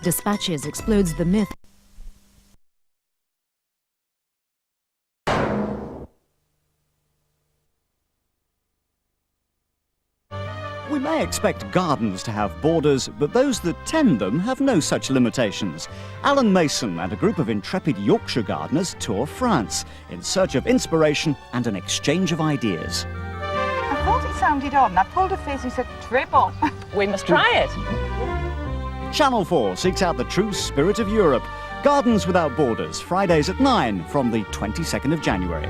Dispatches explodes the myth. We may expect gardens to have borders, but those that tend them have no such limitations. Alan Mason and a group of intrepid Yorkshire gardeners tour France in search of inspiration and an exchange of ideas. I thought it sounded odd and I pulled a face and said, triple. We must try it. Channel 4 seeks out the true spirit of Europe. Gardens Without Borders, Fridays at 9 from the 22nd of January.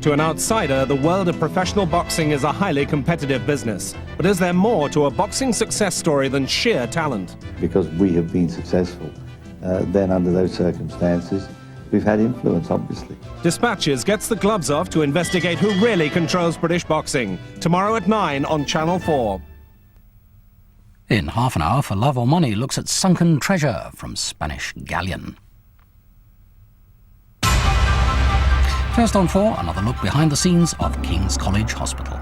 To an outsider, the world of professional boxing is a highly competitive business. But is there more to a boxing success story than sheer talent? Because we have been successful, then under those circumstances, we've had influence, obviously. Dispatches gets the gloves off to investigate who really controls British boxing. Tomorrow at 9 on Channel 4. In half an hour, For Love or Money looks at sunken treasure from Spanish galleon. First on 4, another look behind the scenes of King's College Hospital.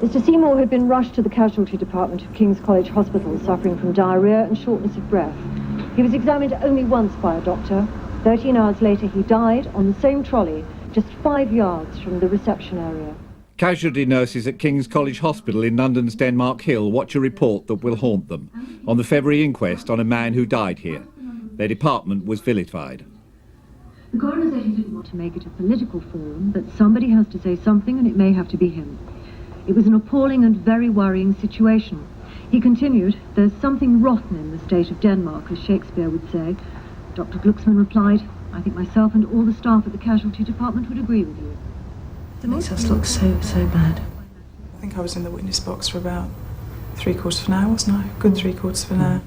Mr. Seymour had been rushed to the casualty department of King's College Hospital, suffering from diarrhea and shortness of breath. He was examined only once by a doctor. 13 hours later, he died on the same trolley, just 5 yards from the reception area. Casualty nurses at King's College Hospital in London's Denmark Hill watch a report that will haunt them on the February inquest on a man who died here. Their department was vilified. The coroner said he didn't want to make it a political forum, but somebody has to say something, and it may have to be him. It was an appalling and very worrying situation. He continued, "There's something rotten in the state of Denmark, as Shakespeare would say." Dr. Glucksmann replied, "I think myself and all the staff at the casualty department would agree with you." It makes us look so bad. I think I was in the witness box for about 3/4 of an hour, wasn't I? Good 3/4 of an hour.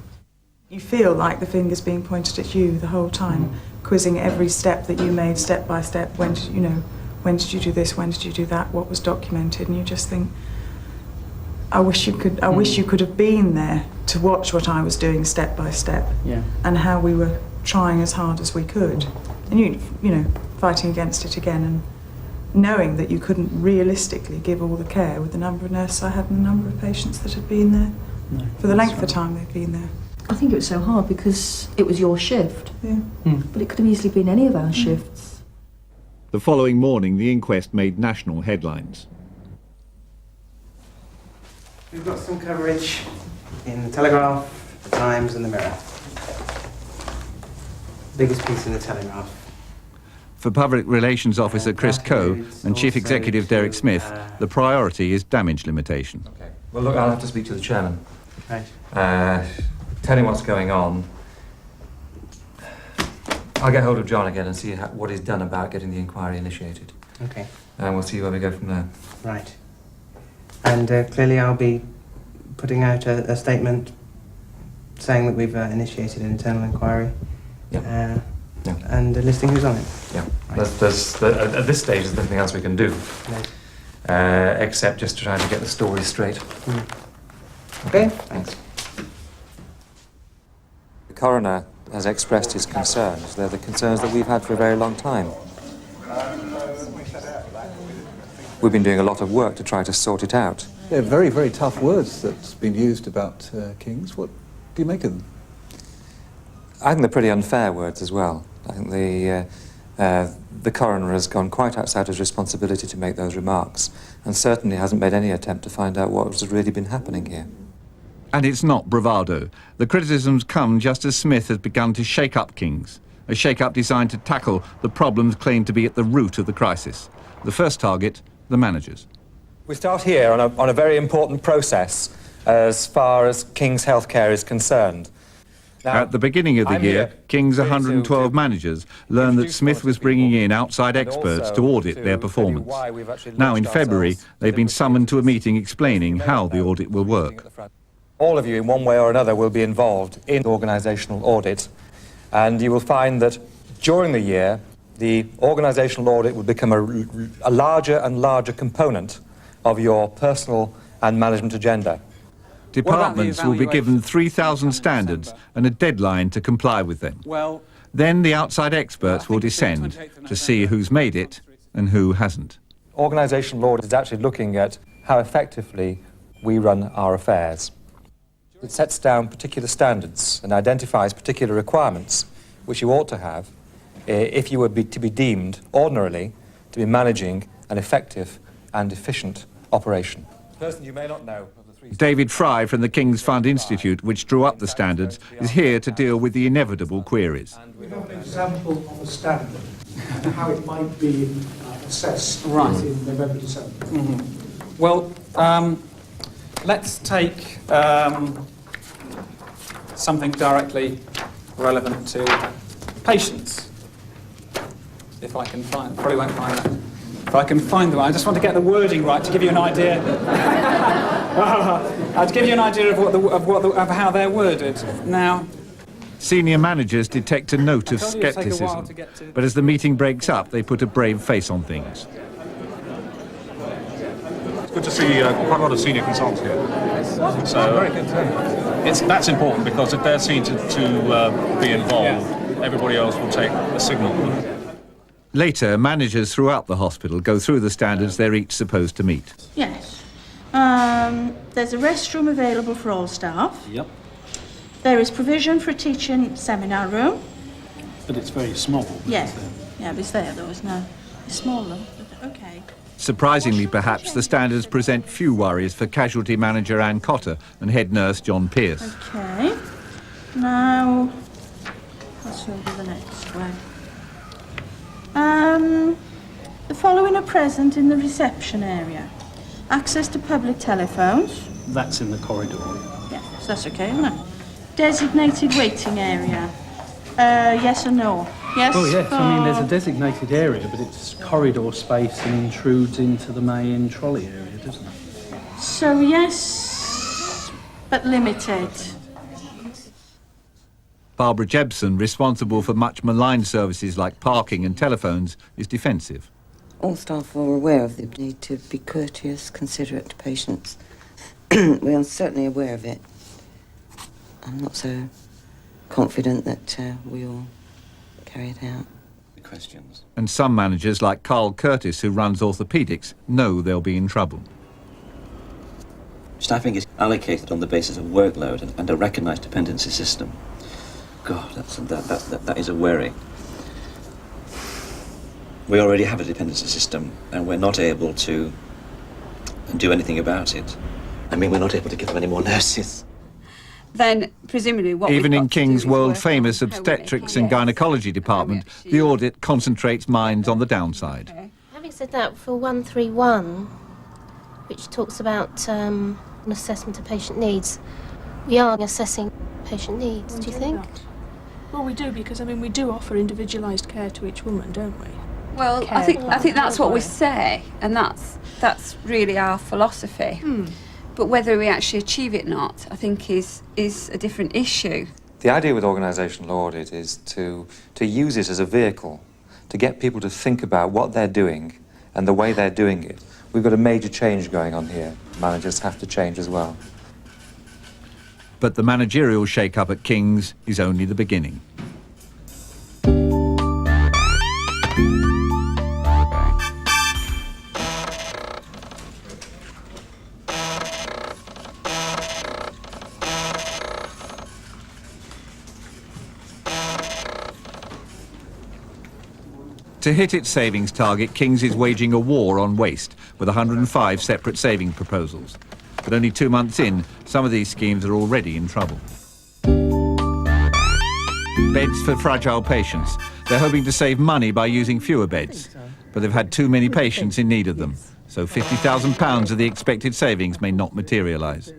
You feel like the finger's being pointed at you the whole time, quizzing every step that you made, step by step. When did you do this? When did you do that? What was documented? And you just think, I wish you could have been there to watch what I was doing step by step, and how we were trying as hard as we could, and you know, fighting against it again, and knowing that you couldn't realistically give all the care with the number of nurses I had and the number of patients that had been there for the length of time they'd been there. I think it was so hard because it was your shift, but it could have easily been any of our shifts. The following morning, the inquest made national headlines. We've got some coverage in the Telegraph, the Times and the Mirror. Biggest piece in the Telegraph. For Public Relations Officer Chris Coe and Chief Executive Derek Smith, the priority is damage limitation. Okay. Well, look, I'll have to speak to the chairman. Right. Tell him what's going on. I'll get hold of John again and see what he's done about getting the inquiry initiated. Okay. And we'll see where we go from there. Right. And clearly I'll be putting out a statement saying that we've initiated an internal inquiry. And listing who's on it. Yeah. Right. At this stage, there's nothing else we can do. Right. Except just to try to get the story straight. Okay, thanks. The coroner has expressed his concerns. They're the concerns that we've had for a very long time. We've been doing a lot of work to try to sort it out. They're very, very tough words that's been used about Kings. What do you make of them? I think they're pretty unfair words as well. I think the coroner has gone quite outside his responsibility to make those remarks, and certainly hasn't made any attempt to find out what has really been happening here. And it's not bravado. The criticisms come just as Smith has begun to shake up Kings, a shake-up designed to tackle the problems claimed to be at the root of the crisis. The first target, the managers. We start here on a very important process as far as King's Healthcare is concerned. Now, at the beginning of the year, King's 112 managers learned that Smith was bringing in outside experts to audit their performance. Now, in February, they've been summoned to a meeting explaining how the audit will work. All of you, in one way or another, will be involved in organisational audit, and you will find that during the year, the organisational audit will become a larger and larger component of your personal and management agenda. Departments will be given 3,000 standards and a deadline to comply with them. Then the outside experts will descend to see who's made it and who hasn't. Organisational audit is actually looking at how effectively we run our affairs. It sets down particular standards and identifies particular requirements which you ought to have if you were to be deemed ordinarily to be managing an effective and efficient operation. Person you may not know. David Fry from the King's Fund Institute, which drew up the standards, is here to deal with the inevitable queries. We have an example of a standard and how it might be assessed in November, December. Well, let's take something directly relevant to patients. If I can find, probably won't find that. If I can find the one, I just want to get the wording right to give you an idea. To give you an idea of how they're worded. Now, senior managers detect a note of scepticism, but as the meeting breaks up, they put a brave face on things. It's good to see quite a lot of senior consultants here. So that's important because if they're seen to be involved, everybody else will take a signal. Later, managers throughout the hospital go through the standards they're each supposed to meet. Yes. There's a restroom available for all staff. Yep. There is provision for a teaching seminar room. But it's very small. Yeah. Yeah, but it's there though, isn't it? It's small though. Okay. Surprisingly, perhaps, the standards present few worries for casualty manager Anne Cotter and head nurse John Pearce. Okay. Now, let's go to the next one. The following are present in the reception area. Access to public telephones. That's in the corridor. Yeah, so that's okay, isn't it? Designated waiting area. Yes or no? Yes? Oh, yes. I mean, there's a designated area, but it's corridor space and intrudes into the main trolley area, doesn't it? So, yes, but limited. Barbara Jebson, responsible for much maligned services like parking and telephones, is defensive. All staff are aware of the need to be courteous, considerate to patients. We are certainly aware of it. I'm not so confident that we all carry it out. Questions. And some managers, like Carl Curtis, who runs orthopaedics, know they'll be in trouble. Staffing is allocated on the basis of workload and a recognised dependency system. God, that is a worry. We already have a dependency system, and we're not able to do anything about it. I mean, we're not able to give them any more nurses. Then, presumably, what even in King's world-famous obstetrics and gynecology department, the audit concentrates minds on the downside. Okay. Having said that, for 131, which talks about an assessment of patient needs, we are assessing patient needs, do you think? Well, we do, because, I mean, we do offer individualised care to each woman, don't we? Well, I think that's what we say, and that's really our philosophy. But whether we actually achieve it or not, I think is a different issue. The idea with organisational audit is to use it as a vehicle to get people to think about what they're doing and the way they're doing it. We've got a major change going on here. Managers have to change as well. But the managerial shake-up at King's is only the beginning. To hit its savings target, King's is waging a war on waste with 105 separate saving proposals. But only 2 months in, some of these schemes are already in trouble. Beds for fragile patients. They're hoping to save money by using fewer beds, but they've had too many patients in need of them. So £50,000 of the expected savings may not materialise.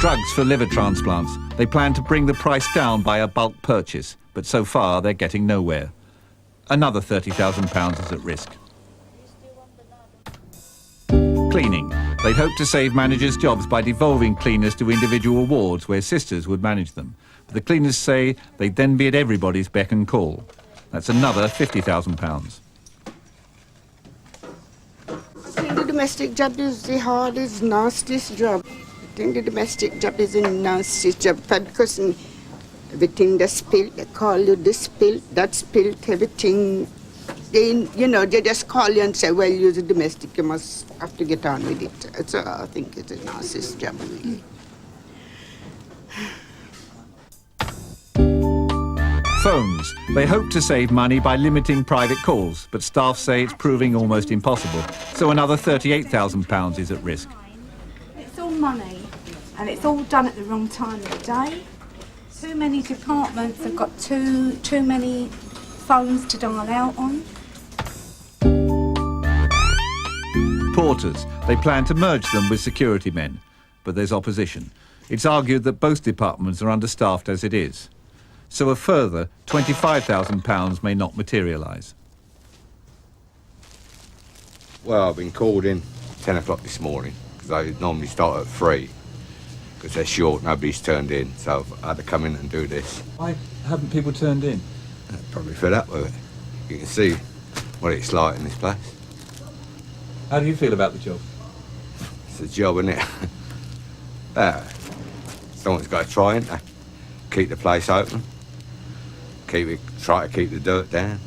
Drugs for liver transplants. They plan to bring the price down by a bulk purchase, but so far they're getting nowhere. Another £30,000 is at risk. Cleaning. They'd hoped to save managers' jobs by devolving cleaners to individual wards where sisters would manage them. But the cleaners say they'd then be at everybody's beck and call. That's another £50,000. I think the domestic job is the hardest, nastiest job. I think the domestic job is the nastiest job because everything that's spilled, they call you this spilled, that spilled, everything. They just call you and say, well, you're a domestic, you must have to get on with it. So I think it's a nastiest job, really. Phones. They hope to save money by limiting private calls, but staff say it's proving almost impossible. So another £38,000 is at risk. It's all money, and it's all done at the wrong time of the day. Too many departments have got too many phones to dial out on. Porters. They plan to merge them with security men, but there's opposition. It's argued that both departments are understaffed as it is. So a further £25,000 may not materialise. Well, I've been called in 10 o'clock this morning, because they normally start at 3, because they're short, nobody's turned in, so I had to come in and do this. Why haven't people turned in? They're probably fed up with it. You can see what it's like in this place. How do you feel about the job? It's a job, isn't it? Someone's got to try, ain't they? Keep the place open. Try to keep the dirt down.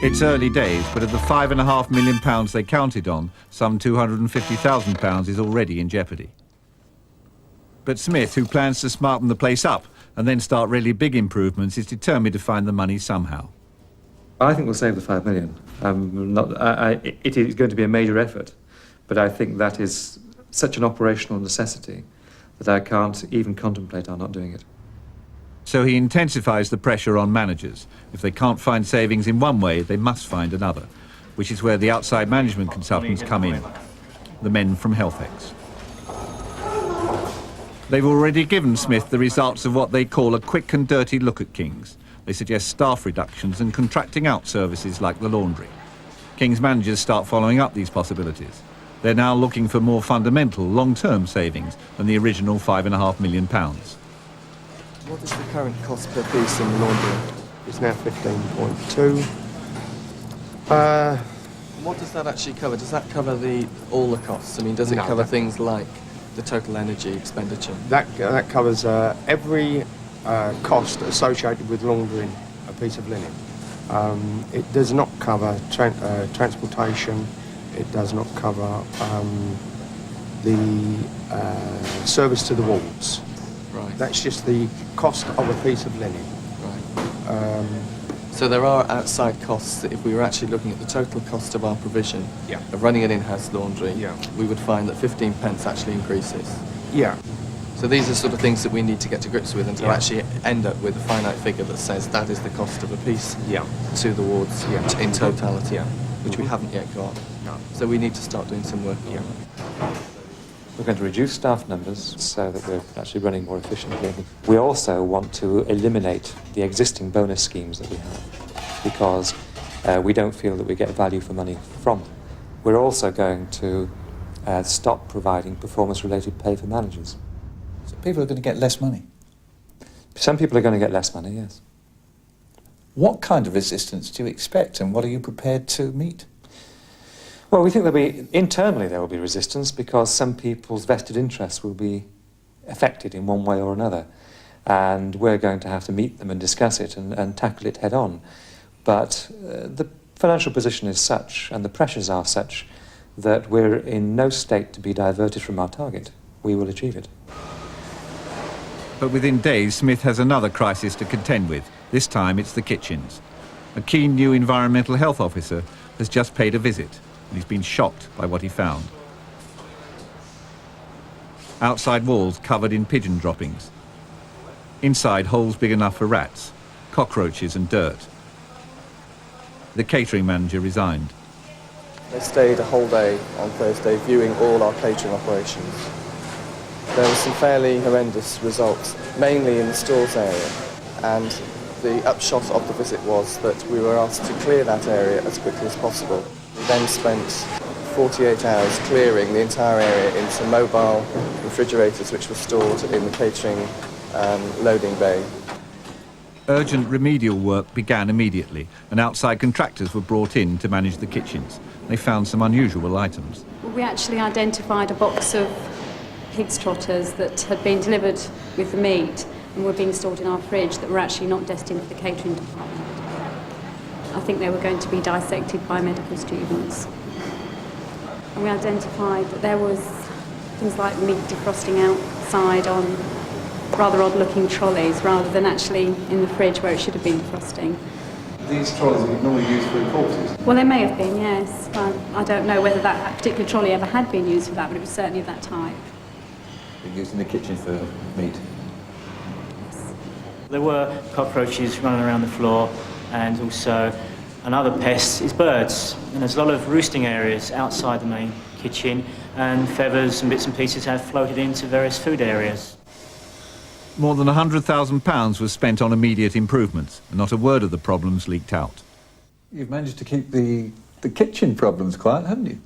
It's early days, but of the £5.5 million they counted on, some £250,000 is already in jeopardy. But Smith, who plans to smarten the place up and then start really big improvements, is determined to find the money somehow. I think we'll save the £5 million. It is going to be a major effort, but I think that is such an operational necessity that I can't even contemplate our not doing it. So he intensifies the pressure on managers. If they can't find savings in one way, they must find another, which is where the outside management consultants come in, the men from HealthX. They've already given Smith the results of what they call a quick and dirty look at King's. They suggest staff reductions and contracting out services like the laundry. King's managers start following up these possibilities. They're now looking for more fundamental, long-term savings than the original £5.5 million. What is the current cost per piece in the laundry? It's now 15.2. What does that actually cover? Does that cover all the costs? I mean, does it cover things like the total energy expenditure? That covers every cost associated with laundering a piece of linen. It does not cover transportation. It does not cover the service to the wards. Right. That's just the cost of a piece of linen. Right. So there are outside costs that if we were actually looking at the total cost of our provision of running an in-house laundry, we would find that 15p actually increases. Yeah. So these are sort of things that we need to get to grips with and to actually end up with a finite figure that says that is the cost of a piece to the wards in totality, which we haven't yet got. No. So we need to start doing some work on that. We're going to reduce staff numbers so that we're actually running more efficiently. We also want to eliminate the existing bonus schemes that we have because we don't feel that we get value for money from them. We're also going to stop providing performance-related pay for managers. So people are going to get less money? Some people are going to get less money, yes. What kind of resistance do you expect and what are you prepared to meet? Well, we think internally there will be resistance because some people's vested interests will be affected in one way or another. And we're going to have to meet them and discuss it and tackle it head on. But the financial position is such and the pressures are such that we're in no state to be diverted from our target. We will achieve it. But within days, Smith has another crisis to contend with. This time it's the kitchens. A keen new environmental health officer has just paid a visit. And he's been shocked by what he found. Outside walls covered in pigeon droppings. Inside holes big enough for rats, cockroaches and dirt. the catering manager resigned. They stayed a whole day on Thursday viewing all our catering operations. There were some fairly horrendous results, mainly in the stores area, and the upshot of the visit was that we were asked to clear that area as quickly as possible. We then spent 48 hours clearing the entire area into mobile refrigerators which were stored in the catering loading bay. Urgent remedial work began immediately, and outside contractors were brought in to manage the kitchens. They found some unusual items. We actually identified a box of pig's trotters that had been delivered with the meat and were being stored in our fridge that were actually not destined for the catering department. I think they were going to be dissected by medical students. And we identified that there was things like meat defrosting outside on rather odd-looking trolleys rather than actually in the fridge where it should have been defrosting. These trolleys are normally used for corpses? Well, they may have been, yes. I don't know whether that particular trolley ever had been used for that, but it was certainly of that type. They're used in the kitchen for meat? There were cockroaches running around the floor, and also another pest is birds. And there's a lot of roosting areas outside the main kitchen, and feathers and bits and pieces have floated into various food areas. More than £100,000 was spent on immediate improvements, and not a word of the problems leaked out. You've managed to keep the kitchen problems quiet, haven't you?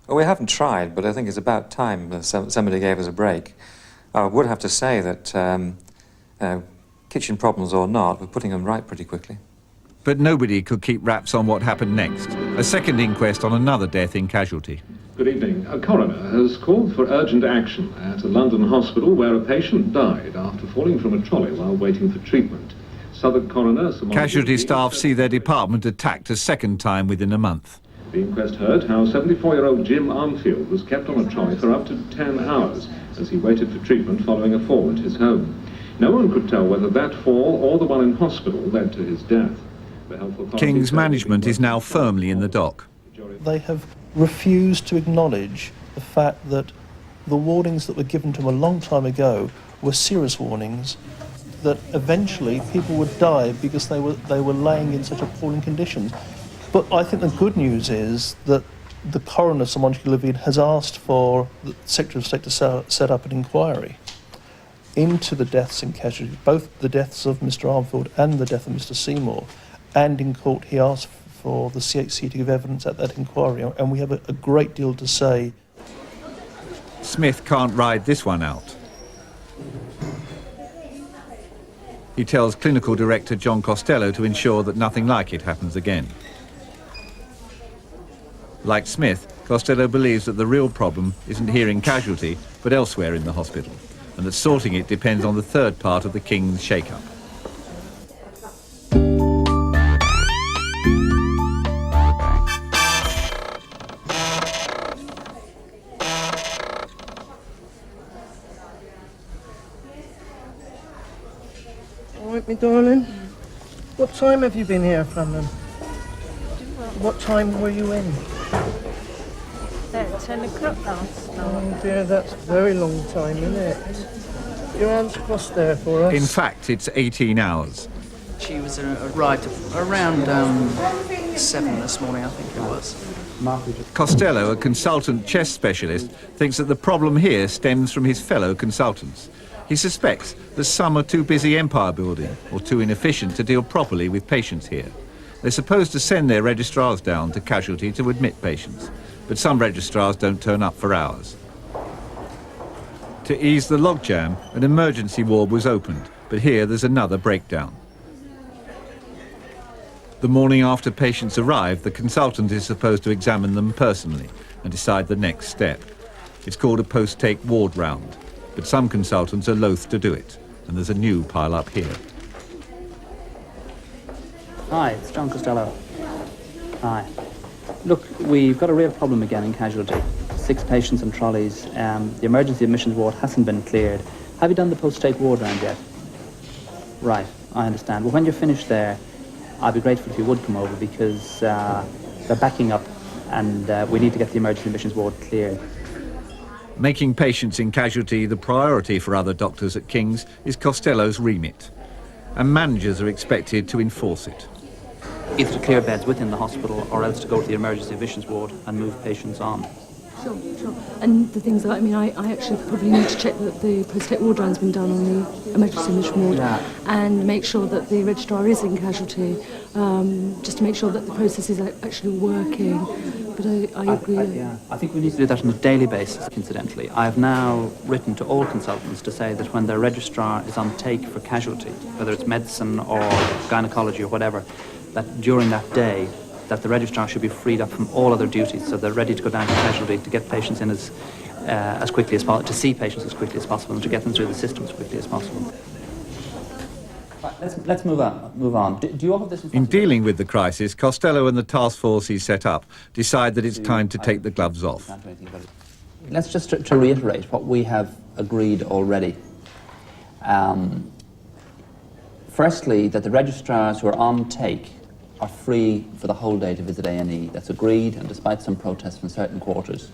Well, we haven't tried, but I think it's about time that somebody gave us a break. I would have to say that kitchen problems or not, we're putting them right pretty quickly. But nobody could keep wraps on what happened next. A second inquest on another death in Casualty. Good evening. A coroner has called for urgent action at a London hospital where a patient died after falling from a trolley while waiting for treatment. Southwark coroner... Casualty staff see their department attacked a second time within a month. The inquest heard how 74-year-old Jim Armfield was kept on a trolley for up to 10 hours as he waited for treatment following a fall at his home. No one could tell whether that fall or the one in hospital led to his death. King's management is now firmly in the dock. They have refused to acknowledge the fact that the warnings that were given to them a long time ago were serious warnings, that eventually people would die because they were laying in such appalling conditions. But I think the good news is that the coroner, Sir Montague Levine, has asked for the Secretary of State to set up an inquiry into the deaths in Casualty, both the deaths of Mr. Armfield and the death of Mr. Seymour. And in court, he asked for the CHC to give evidence at that inquiry, and we have a great deal to say. Smith can't ride this one out. He tells Clinical Director John Costello to ensure that nothing like it happens again. Like Smith, Costello believes that the real problem isn't here in Casualty, but elsewhere in the hospital, and that sorting it depends on the third part of the King's shake-up. Me darling, what time have you been here from them? What time were you in? At 10 o'clock last night. Oh dear, that's a very long time, isn't it? Your hands crossed there for us. In fact, it's 18 hours. She was arrived around 7 this morning, I think it was. Costello, a consultant chest specialist, thinks that the problem here stems from his fellow consultants. He suspects that some are too busy empire building or too inefficient to deal properly with patients here. They're supposed to send their registrars down to Casualty to admit patients, but some registrars don't turn up for hours. To ease the logjam, an emergency ward was opened, but here there's another breakdown. The morning after patients arrive, the consultant is supposed to examine them personally and decide the next step. It's called a post-take ward round. But some consultants are loath to do it, and there's a new pile-up here. Hi, it's John Costello. Hi. Look, we've got a real problem again in Casualty. 6 patients and trolleys. The emergency admissions ward hasn't been cleared. Have you done the post-take ward round yet? Right, I understand. Well, when you're finished there, I'd be grateful if you would come over because they're backing up and we need to get the emergency admissions ward cleared. Making patients in Casualty the priority for other doctors at King's is Costello's remit, and managers are expected to enforce it. either to clear beds within the hospital or else to go to the emergency admissions ward and move patients on. Sure, sure. And the things that, I mean, I actually probably need to check that the post-take ward round's been done on the emergency admission ward and make sure that the registrar is in casualty, just to make sure that the process is actually working. But I agree. I think we need to do that on a daily basis, incidentally. I have now written to all consultants to say that when their registrar is on take for casualty, whether it's medicine or gynecology or whatever, that during that day, that the registrar should be freed up from all other duties, so they're ready to go down to casualty to get patients in as quickly as possible, to see patients as quickly as possible, and to get them through the system as quickly as possible. Let's move on. Do you all have this in dealing with the crisis, Costello and the task force he set up decide that it's time to take the gloves off. Let's just to reiterate what we have agreed already. Firstly, that the registrars who are on take are free for the whole day to visit A&E. That's agreed, and despite some protests from certain quarters,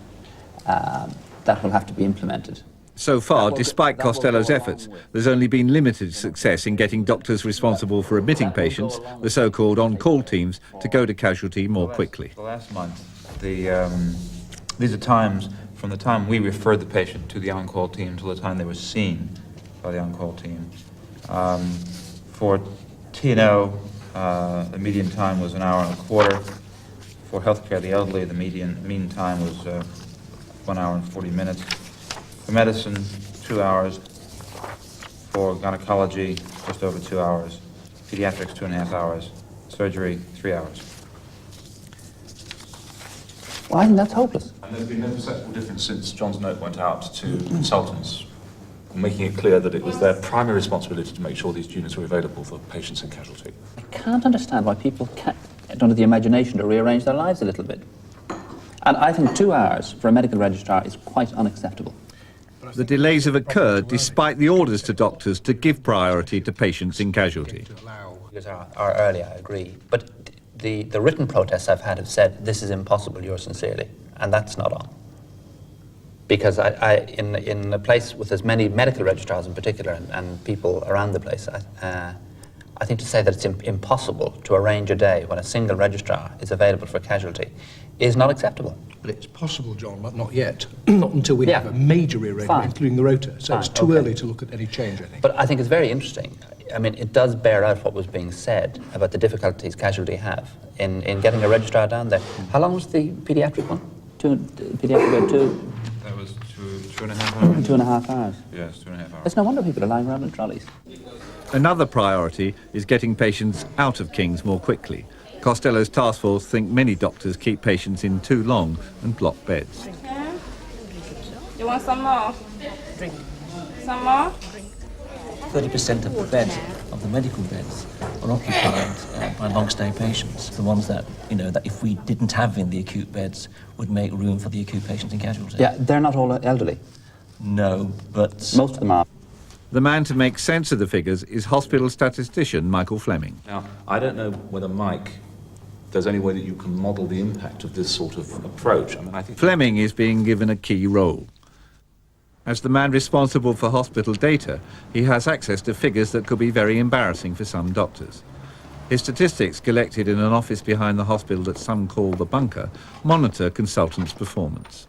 that will have to be implemented. So far, despite Costello's efforts, there's only been limited success in getting doctors responsible for admitting patients, the so-called on-call teams, to go to casualty more quickly. The last month, these are times from the time we referred the patient to the on-call team till the time they were seen by the on-call team. For T&O, the median time was 1 hour and a quarter. For healthcare of the elderly, the mean time was 1 hour and 40 minutes. For medicine, 2 hours. For gynecology, just over 2 hours. Pediatrics, 2.5 hours. Surgery, 3 hours. Well, I think that's hopeless. And there's been no perceptible difference since John's note went out to consultants, making it clear that it was their primary responsibility to make sure these units were available for patients in casualty. I can't understand why people don't have the imagination to rearrange their lives a little bit. And I think 2 hours for a medical registrar is quite unacceptable. The delays have occurred despite the orders to doctors to give priority to patients in casualty. Are early, I agree. But the written protests I've had have said, this is impossible, yours sincerely. And that's not on. Because in a place with as many medical registrars in particular and people around the place, I think to say that it's impossible to arrange a day when a single registrar is available for casualty is not acceptable. But it's possible, John, but not yet. Not until we have a major rearrangement, including the rota. So it's too early to look at any change, I think. But I think it's very interesting. I mean, it does bear out what was being said about the difficulties casualty have in getting a registrar down there. How long was the paediatric one? Pediatric 2? That was 2.5 hours. 2.5 hours. Yes, 2.5 hours. It's no wonder people are lying around in trolleys. Another priority is getting patients out of King's more quickly. Costello's task force think many doctors keep patients in too long and block beds. You want some more? Drink. Some more? 30% of the beds, of the medical beds, are occupied by long-stay patients. The ones that, that if we didn't have in the acute beds would make room for the acute patients in casualty. Yeah, they're not all elderly. No, but... Most of them are. The man to make sense of the figures is hospital statistician Michael Fleming. Now, I don't know whether, Mike, there's any way that you can model the impact of this sort of approach. I think Fleming is being given a key role. As the man responsible for hospital data, he has access to figures that could be very embarrassing for some doctors. His statistics, collected in an office behind the hospital that some call the bunker, monitor consultants' performance.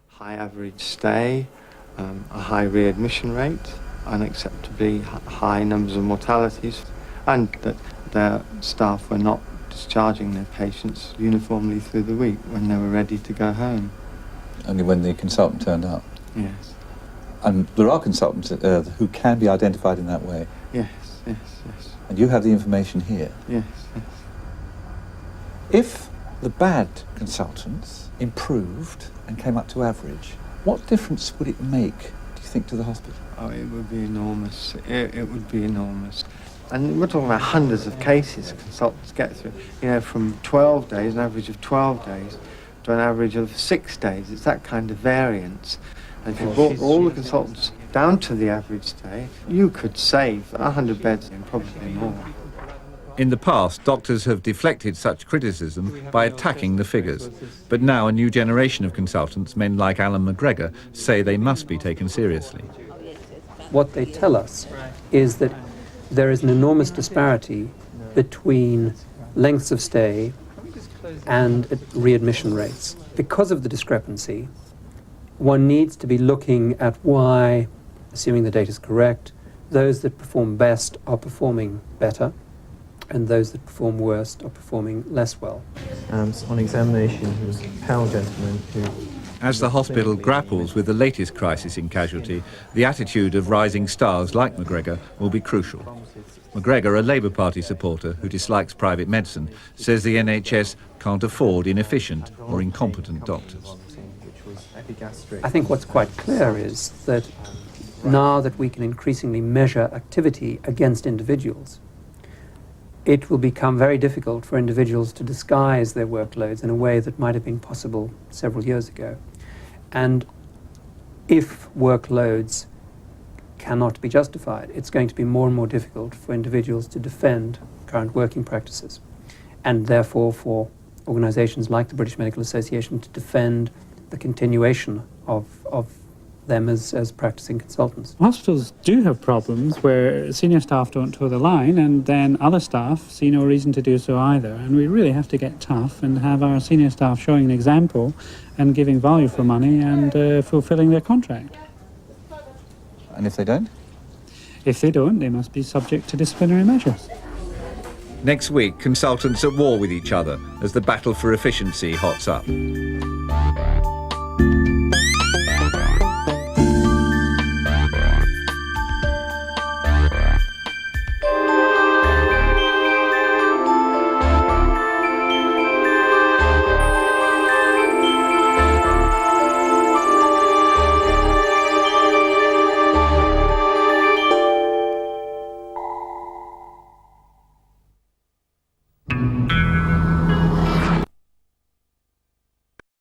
High average stay, a high readmission rate, unacceptably high numbers of mortalities, and that their staff were not discharging their patients uniformly through the week when they were ready to go home. Only when the consultant turned up? Yes. And there are consultants who can be identified in that way? Yes. And you have the information here? Yes. If the bad consultants improved and came up to average, what difference would it make, do you think, to the hospital? Oh, it would be enormous. It would be enormous. And we're talking about hundreds of cases consultants get through, from 12 days, an average of 12 days, to an average of 6 days. It's that kind of variance. And if you brought all the consultants down to the average day, you could save 100 beds and probably more. In the past, doctors have deflected such criticism by attacking the figures. But now a new generation of consultants, men like Alan McGregor, say they must be taken seriously. What they tell us is that there is an enormous disparity between lengths of stay and readmission rates. Because of the discrepancy, one needs to be looking at why, assuming the data is correct, those that perform best are performing better, and those that perform worst are performing less well. On examination, he was a pale gentleman who... As the hospital grapples with the latest crisis in casualty, the attitude of rising stars like McGregor will be crucial. McGregor, a Labour Party supporter who dislikes private medicine, says the NHS can't afford inefficient or incompetent doctors. I think what's quite clear is that now that we can increasingly measure activity against individuals, it will become very difficult for individuals to disguise their workloads in a way that might have been possible several years ago. And if workloads cannot be justified, it's going to be more and more difficult for individuals to defend current working practices, and therefore for organisations like the British Medical Association to defend the continuation of them as practicing consultants. Hospitals do have problems where senior staff don't toe the line, and then other staff see no reason to do so either. And we really have to get tough and have our senior staff showing an example and giving value for money and fulfilling their contract. And if they don't? If they don't, they must be subject to disciplinary measures. Next week, consultants at war with each other as the battle for efficiency hots up.